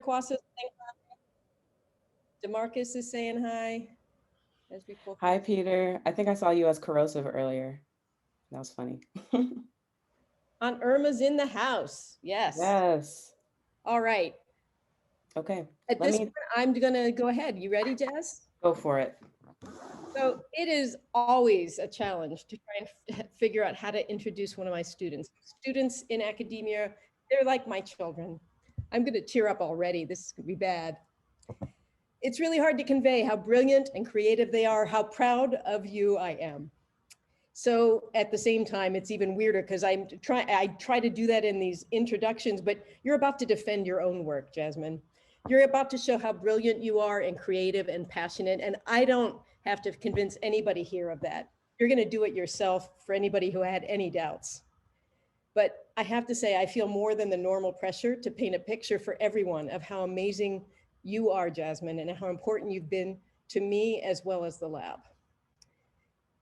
Quasa is saying hi. DeMarcus is saying hi as we pull Hi, folks. Peter. I think I saw you as corrosive earlier. That was funny. Aunt Irma's in the house. Yes. Yes. All right. Okay. At Let this me point, I'm going to go ahead. You ready, Jazz? go for it. So it is always a challenge to try and figure out how to introduce one of my students. Students in academia, they're like my children. I'm going to tear up already. This is going to be bad. It's really hard to convey how brilliant and creative they are, how proud of you I am. So at the same time, it's even weirder because I try to do that in these introductions, but you're about to defend your own work, Jasmine. You're about to show how brilliant you are and creative and passionate. And I don't have to convince anybody here of that. You're going to do it yourself for anybody who had any doubts. But I have to say, I feel more than the normal pressure to paint a picture for everyone of how amazing you are, Jasmine, and how important you've been to me as well as the lab.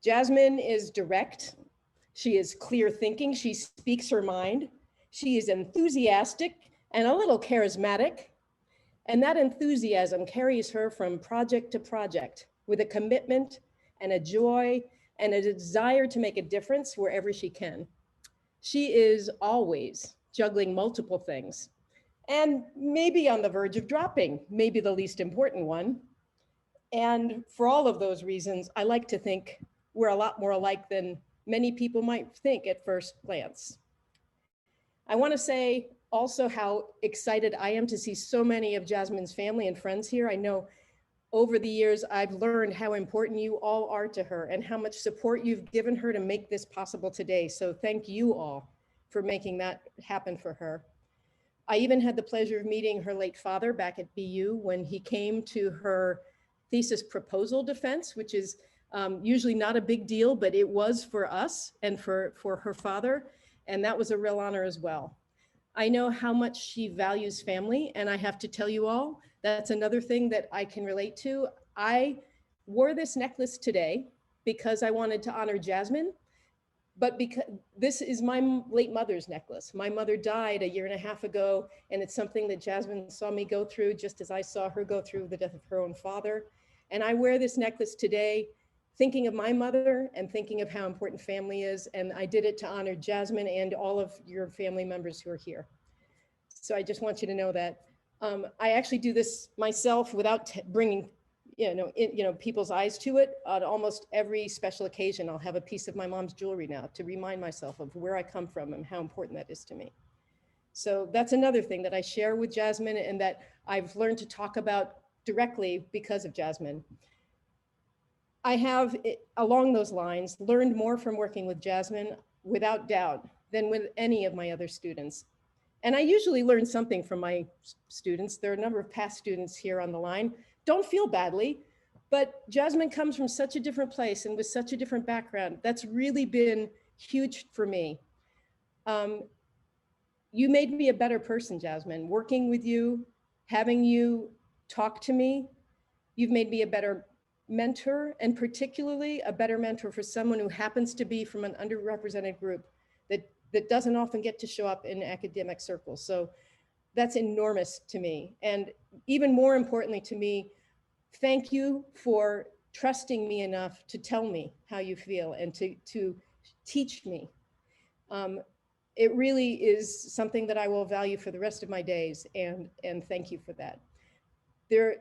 Jasmine is direct. She is clear thinking. She speaks her mind. She is enthusiastic and a little charismatic. And that enthusiasm carries her from project to project with a commitment and a joy and a desire to make a difference wherever she can. She is always juggling multiple things and maybe on the verge of dropping, maybe the least important one. And for all of those reasons, I like to think we're a lot more alike than many people might think at first glance. I want to say also how excited I am to see so many of Jasmine's family and friends here. I know over the years, I've learned how important you all are to her and how much support you've given her to make this possible today. So thank you all for making that happen for her. I even had the pleasure of meeting her late father back at BU when he came to her thesis proposal defense, which is usually not a big deal, but it was for us and for her father. And that was a real honor as well. I know how much she values family, and I have to tell you all, that's another thing that I can relate to. I wore this necklace today because I wanted to honor Jasmine, but because this is my late mother's necklace. My mother died a year and a half ago, and it's something that Jasmine saw me go through just as I saw her go through the death of her own father. And I wear this necklace today thinking of my mother and thinking of how important family is. And I did it to honor Jasmine and all of your family members who are here. So I just want you to know that. I actually do this myself without bringing people's eyes to it. On almost every special occasion, I'll have a piece of my mom's jewelry now to remind myself of where I come from and how important that is to me. So that's another thing that I share with Jasmine and that I've learned to talk about directly because of Jasmine. I have, along those lines, learned more from working with Jasmine, without doubt, than with any of my other students. And I usually learn something from my students. There are a number of past students here on the line. Don't feel badly, but Jasmine comes from such a different place and with such a different background. That's really been huge for me. You made me a better person, Jasmine. Working with you, having you talk to me, you've made me a better mentor, and particularly a better mentor for someone who happens to be from an underrepresented group that doesn't often get to show up in academic circles. So that's enormous to me. And even more importantly to me, thank you for trusting me enough to tell me how you feel and to teach me. It really is something that I will value for the rest of my days, and thank you for that. There,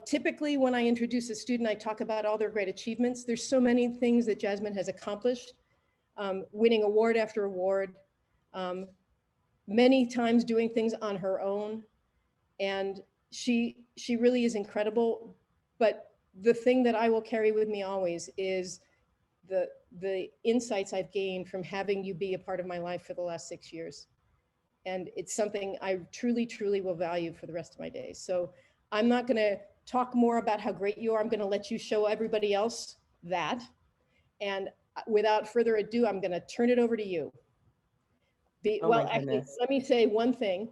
typically when I introduce a student, I talk about all their great achievements. There's so many things that Jasmine has accomplished, winning award after award, many times doing things on her own. And she really is incredible. But the thing that I will carry with me always is the insights I've gained from having you be a part of my life for the last 6 years. And it's something I truly, truly will value for the rest of my days. So I'm not going to talk more about how great you are. I'm going to let you show everybody else that. And without further ado, I'm going to turn it over to you. Oh my Well, actually, goodness. let me say one thing.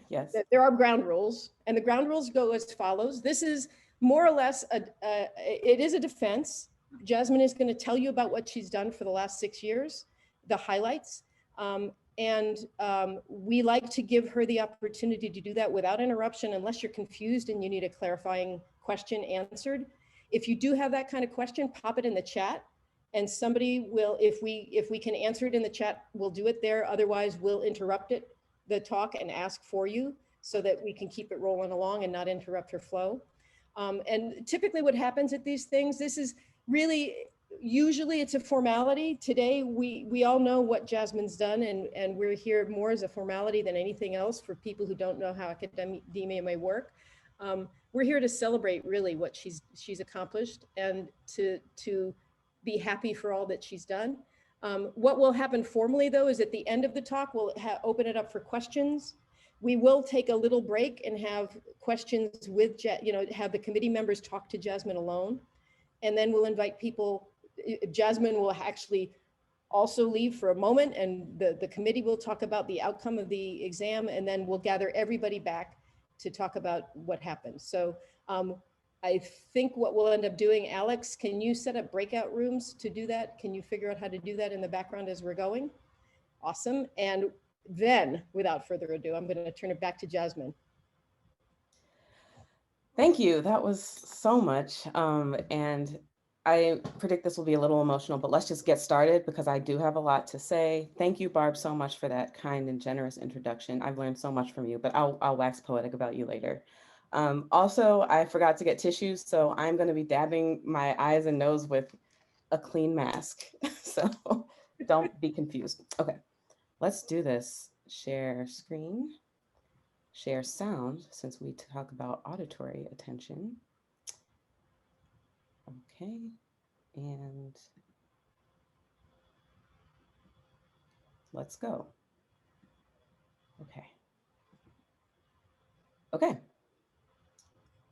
Yes. That there are ground rules, and the ground rules go as follows. This is more or less, it is a defense. Jasmine is going to tell you about what she's done for the last 6 years, the highlights. And we like to give her the opportunity to do that without interruption, unless you're confused and you need a clarifying question answered. If you do have that kind of question, pop it in the chat, and somebody will, if we can answer it in the chat, we'll do it there. Otherwise, we'll interrupt the talk and ask for you, so that we can keep it rolling along and not interrupt her flow. And typically what happens at these things, this is really, usually it's a formality. Today, we all know what Jasmine's done, and we're here more as a formality than anything else for people who don't know how academia may work. We're here to celebrate really what she's accomplished, and to be happy for all that she's done. What will happen formally, though, is at the end of the talk, we'll open it up for questions. We will take a little break and have questions with, have the committee members talk to Jasmine alone. And then we'll invite people. Jasmine will actually also leave for a moment, and the committee will talk about the outcome of the exam, and then we'll gather everybody back to talk about what happened. So I think what we'll end up doing, Alex, can you set up breakout rooms to do that? Can you figure out how to do that in the background as we're going? Awesome. And then, without further ado, I'm going to turn it back to Jasmine. Thank you. That was so much. And I predict this will be a little emotional, but let's just get started because I do have a lot to say. Thank you, Barb, so much for that kind and generous introduction. I've learned so much from you, but I'll wax poetic about you later. Also, I forgot to get tissues, so I'm going to be dabbing my eyes and nose with a clean mask. So don't be confused. Okay, let's do this. Share screen, share sound, since we talk about auditory attention. Okay, and let's go. Okay. Okay.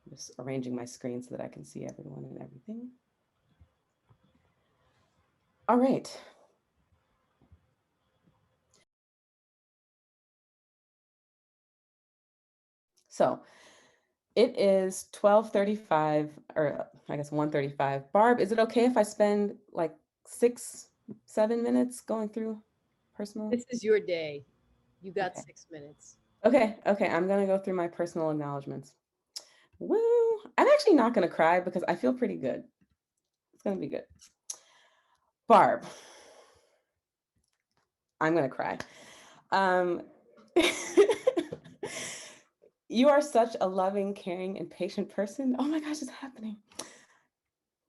Just arranging my screen so that I can see everyone and everything. All right. So it is 12:35, or I guess 1:35. Barb, is it okay if I spend like 6-7 minutes going through personal? This is your day. You got Okay. 6 minutes. Okay, I'm gonna go through my personal acknowledgments. Woo! I'm actually not gonna cry because I feel pretty good. It's gonna be good. Barb, I'm gonna cry. You are such a loving, caring, and patient person. Oh my gosh, it's happening.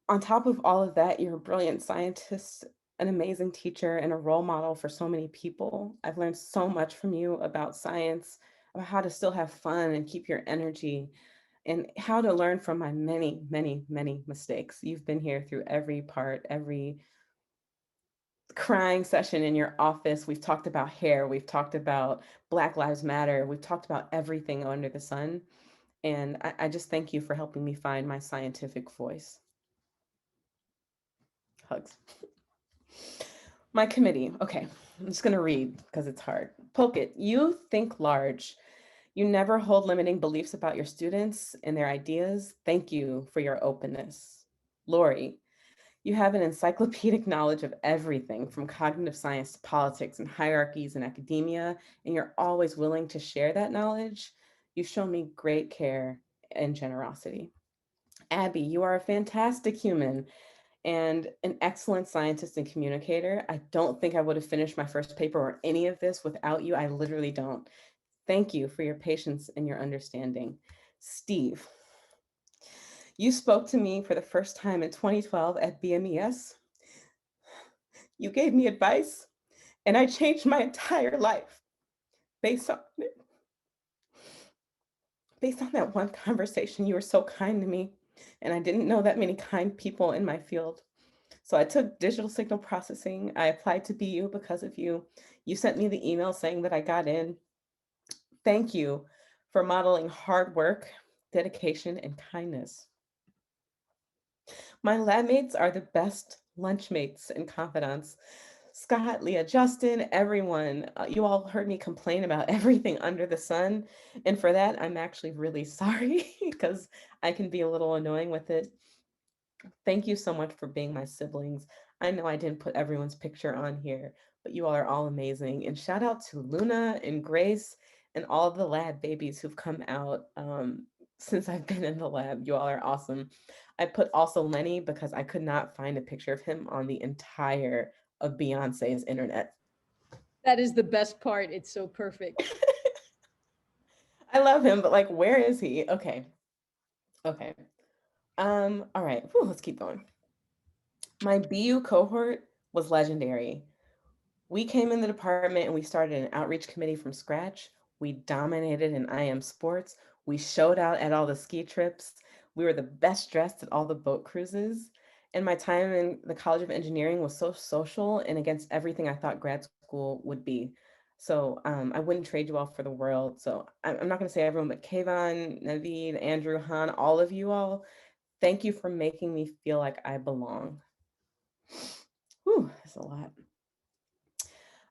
On top of all of that, you're a brilliant scientist, an amazing teacher, and a role model for so many people. I've learned so much from you about science, about how to still have fun and keep your energy, and how to learn from my many, many, many mistakes. You've been here through every part, every crying session in your office. We've talked about hair. We've talked about Black Lives Matter. We've talked about everything under the sun. And I just thank you for helping me find my scientific voice. Hugs. My committee. Okay, I'm just going to read because it's hard. Poke it. You think large. You never hold limiting beliefs about your students and their ideas. Thank you for your openness. Lori, you have an encyclopedic knowledge of everything from cognitive science to politics and hierarchies in academia, and you're always willing to share that knowledge. You show me great care and generosity. Abby, you are a fantastic human and an excellent scientist and communicator. I don't think I would have finished my first paper or any of this without you. I literally don't. Thank you for your patience and your understanding. Steve, you spoke to me for the first time in 2012 at BMES. You gave me advice, and I changed my entire life based on it. Based on that one conversation. You were so kind to me, and I didn't know that many kind people in my field. So I took digital signal processing. I applied to BU because of you. You sent me the email saying that I got in. Thank you for modeling hard work, dedication, and kindness. My lab mates are the best lunchmates and confidants. Scott, Leah, Justin, everyone, you all heard me complain about everything under the sun. And for that, I'm actually really sorry because I can be a little annoying with it. Thank you so much for being my siblings. I know I didn't put everyone's picture on here, but you all are all amazing. And shout out to Luna and Grace and all the lab babies who've come out since I've been in the lab. You all are awesome. I put also Lenny because I could not find a picture of him on the entire of Beyonce's internet. That is the best part. It's so perfect. I love him, but like, where is he? Okay. Okay. All right. Whew, let's keep going. My BU cohort was legendary. We came in the department and we started an outreach committee from scratch. We dominated in IM sports. We showed out at all the ski trips. We were the best dressed at all the boat cruises. And my time in the College of Engineering was so social and against everything I thought grad school would be. So I wouldn't trade you all for the world. So I'm not going to say everyone, but Kayvon, Naveed, Andrew, Han, all of you all, thank you for making me feel like I belong. Whew, that's a lot.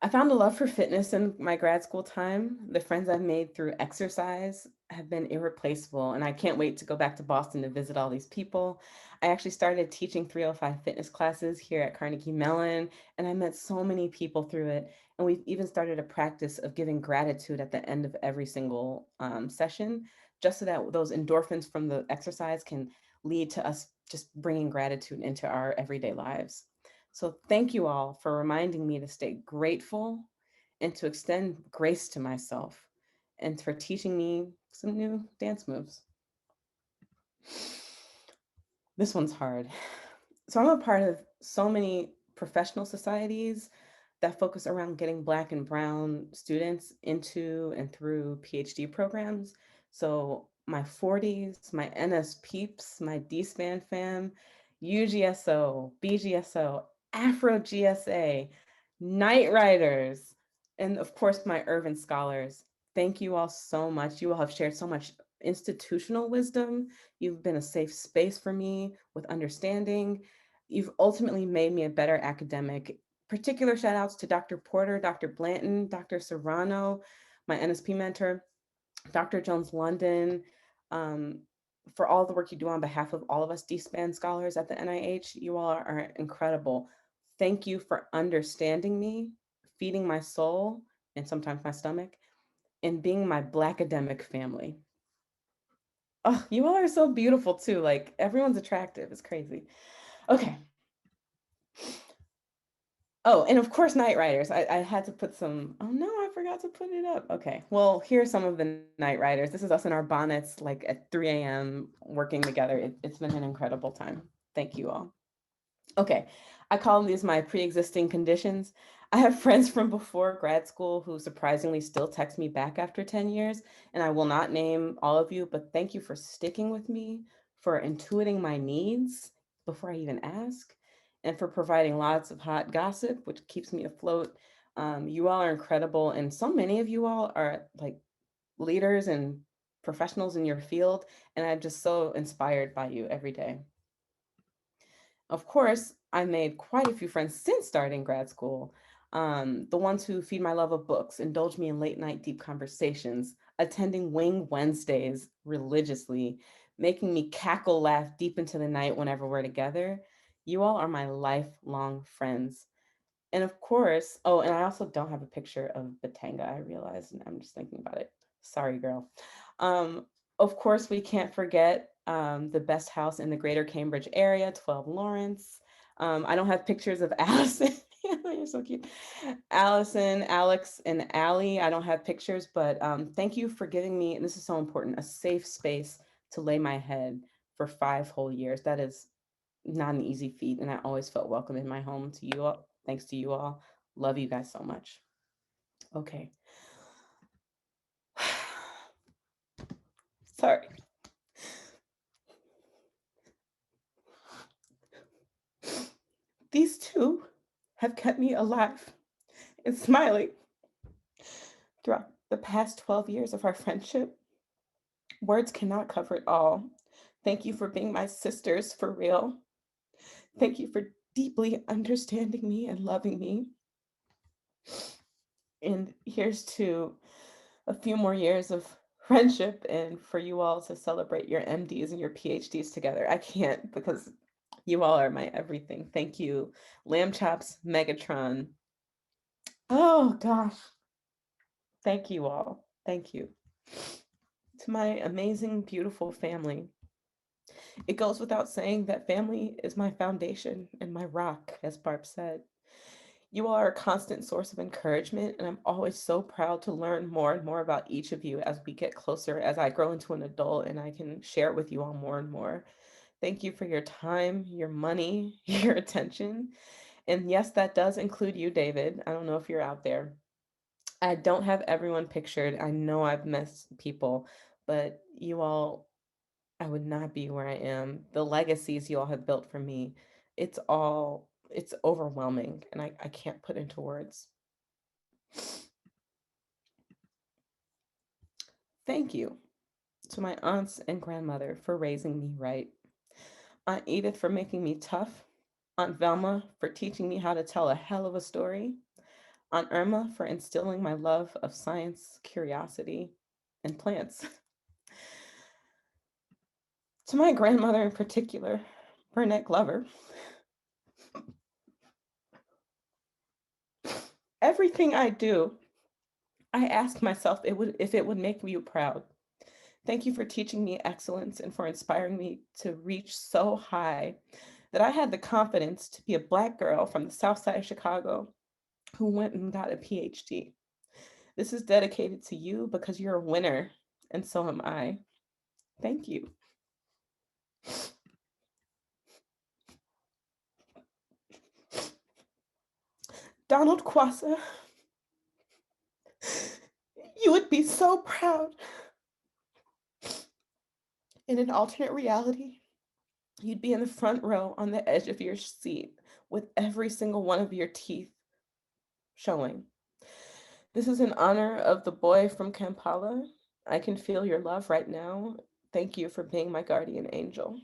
I found a love for fitness in my grad school time. The friends I've made through exercise have been irreplaceable, and I can't wait to go back to Boston to visit all these people. I actually started teaching 305 fitness classes here at Carnegie Mellon, and I met so many people through it. And we've even started a practice of giving gratitude at the end of every single session, just so that those endorphins from the exercise can lead to us just bringing gratitude into our everyday lives. So thank you all for reminding me to stay grateful and to extend grace to myself and for teaching me some new dance moves. This one's hard. So I'm a part of so many professional societies that focus around getting Black and Brown students into and through PhD programs. So my 40s, my NS peeps, my D-SPAN fam, UGSO, BGSO, Afro GSA, Night Riders, and of course my Irvin scholars. Thank you all so much. You all have shared so much institutional wisdom. You've been a safe space for me with understanding. You've ultimately made me a better academic. Particular shout outs to Dr. Porter, Dr. Blanton, Dr. Serrano, my NSP mentor, Dr. Jones London, um, for all the work you do on behalf of all of us D-SPAN scholars at the NIH. You all are incredible. Thank you for understanding me, feeding my soul and sometimes my stomach, and being my Black academic family. Oh, you all are so beautiful too. Like everyone's attractive. It's crazy. Okay. Oh, and of course, Night Riders. I had to put some. Oh no, I forgot to put it up. Okay. Well, here's some of the Night Riders. This is us in our bonnets, like at 3 a.m. working together. It's been an incredible time. Thank you all. Okay, I call these my pre-existing conditions. I have friends from before grad school who surprisingly still text me back after 10 years, and I will not name all of you, but thank you for sticking with me, for intuiting my needs before I even ask, and for providing lots of hot gossip, which keeps me afloat. You all are incredible, and so many of you all are like leaders and professionals in your field, and I'm just so inspired by you every day. Of course, I made quite a few friends since starting grad school. The ones who feed my love of books, indulge me in late night deep conversations, attending Wing Wednesdays religiously, making me cackle laugh deep into the night whenever we're together. You all are my lifelong friends. And of course, oh, and I also don't have a picture of Batanga. I realized, and I'm just thinking about it. Sorry, girl. Um, of course, we can't forget the best house in the greater Cambridge area, 12 Lawrence. I don't have pictures of Allison. You're so cute. Allison, Alex, and Allie. I don't have pictures, but thank you for giving me, and this is so important, a safe space to lay my head for 5 whole years. That is not an easy feat, and I always felt welcome in my home to you all. Thanks to you all. Love you guys so much. Okay. Sorry. These two have kept me alive and smiling throughout the past 12 years of our friendship. Words cannot cover it all. Thank you for being my sisters for real. Thank you for deeply understanding me and loving me. And here's to a few more years of friendship and for you all to celebrate your MDs and your PhDs together. I can't because You all are my everything. Thank you. Lamb Chops, Megatron. Oh gosh. Thank you all. Thank you. To my amazing, beautiful family. It goes without saying that family is my foundation and my rock, as Barb said. You all are a constant source of encouragement, and I'm always so proud to learn more and more about each of you as we get closer, as I grow into an adult and I can share it with you all more and more. Thank you for your time, your money, your attention. And yes, that does include you, David. I don't know if you're out there. I don't have everyone pictured. I know I've missed people, but you all, I would not be where I am. The legacies you all have built for me, it's overwhelming, and I can't put into words. Thank you to my aunts and grandmother for raising me right. Aunt Edith for making me tough. Aunt Velma for teaching me how to tell a hell of a story. Aunt Irma for instilling my love of science, curiosity, and plants. To my grandmother in particular, Burnett Glover, everything I do, I ask myself if it would make you proud. Thank you for teaching me excellence and for inspiring me to reach so high that I had the confidence to be a Black girl from the South Side of Chicago who went and got a PhD. This is dedicated to you because you're a winner, and so am I. Thank you. Donald Kwasa, you would be so proud. In an alternate reality, you'd be in the front row on the edge of your seat with every single one of your teeth showing. This is in honor of the boy from Kampala. I can feel your love right now. Thank you for being my guardian angel.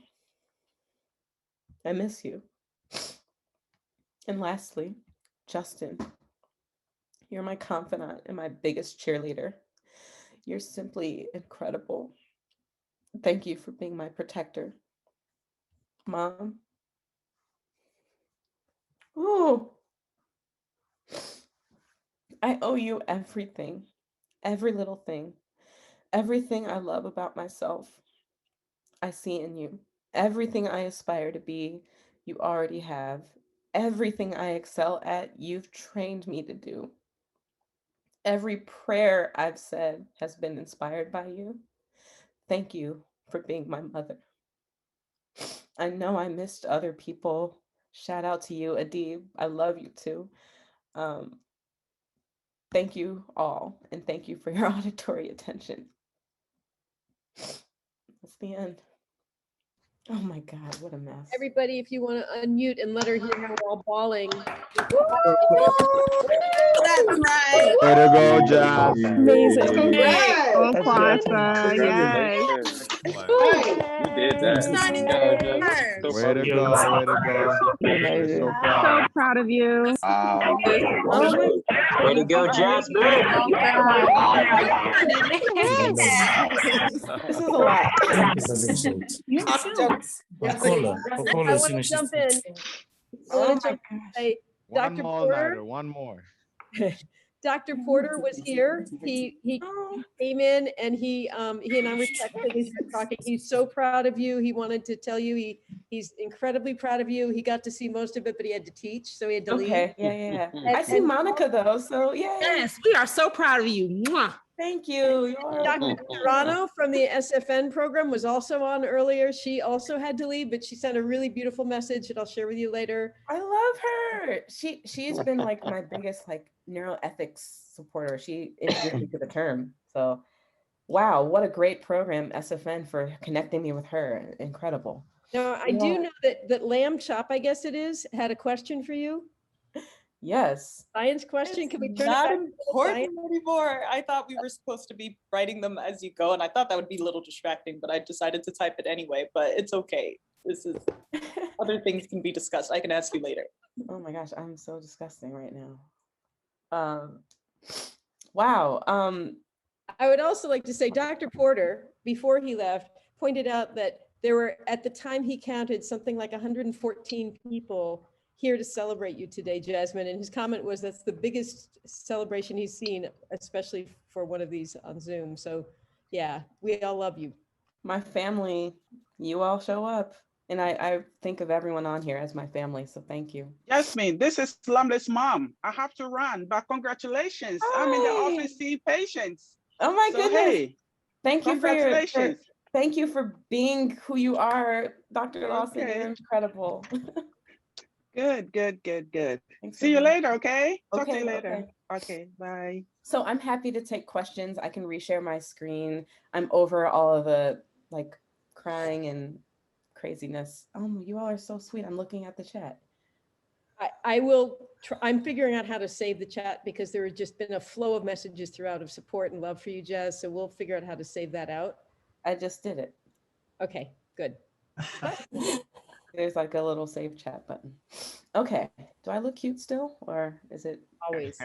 I miss you. And lastly, Justin, you're my confidant and my biggest cheerleader. You're simply incredible. Thank you for being my protector. Mom. Ooh. I owe you everything, every little thing, everything I love about myself. I see in you. Everything I aspire to be, you already have. Everything I excel at, you've trained me to do. Every prayer I've said has been inspired by you. Thank you for being my mother. I know I missed other people. Shout out to you, Adib. I love you too. Um, thank you all, and thank you for your auditory attention. That's the end. Oh my God, what a mess. Everybody, if you want to unmute and let her hear how we're all bawling. That's right. Way to go, Jazz. Amazing. Congrats. Oh, That's Kwasa, yes. You did that. Starting Go, the Jess. term. So Way proud to of you. go, way to go. We're so So proud. proud of you. Wow. Oh my Way to go, Jasmine. This is a lot. Talk jokes. I want to jump in. I Oh want to my jump in and gosh. say, One Dr. more Porter, nighter, one more. Dr. Porter was here. He Oh, came in and he and I were texting as you were talking. He's so proud of you. He wanted to tell you he's incredibly proud of you. He got to see most of it, but he had to teach, so he had to leave. okay. Yeah. And, I see and Monica though, so yay. Yes, we are so proud of you. Mwah. Thank you. You are Dr. Serrano from the SFN program was also on earlier. She also had to leave, but she sent a really beautiful message that I'll share with you later. I love her. She's been like my biggest like neuroethics supporter. She introduced me to the term. So wow, what a great program, SFN, for connecting me with her. Incredible. Now, I do know that Lamb Chop, I guess it is, had a question for you. Yes. Science question. Can we turn it Not back to important science? anymore. I thought we were supposed to be writing them as you go, and I thought that would be a little distracting, but I decided to type it anyway. But it's okay. This is other things can be discussed. I can ask you later. Oh my gosh, I'm so disgusting right now. Wow. I would also like to say Dr. Porter, before he left, pointed out that There were, at the time he counted, something like 114 people here to celebrate you today, Jasmine. And his comment was that's the biggest celebration he's seen, especially for one of these on Zoom. So yeah, we all love you. My family, you all show up. And I think of everyone on here as my family, so thank you. Jasmine, this is Lamlet's mom. I have to run, but congratulations. I'm in the Hi. office seeing patients. Oh my So, goodness. hey, Thank you for congratulations. thank you for being who you are, Dr. Lawson. Okay. You're incredible. Good, good, good, good. Thanks See for you being- later, okay? Talk to Okay, you later. okay. Okay, bye. So I'm happy to take questions. I can reshare my screen. I'm over all of the like crying and craziness. You all are so sweet. I'm looking at the chat. I will try, I'm figuring out how to save the chat because there has just been a flow of messages throughout of support and love for you, Jazz. So we'll figure out how to save that out. I just did it. Okay, good. There's like a little save chat button. Okay. Do I look cute still, or is it Always.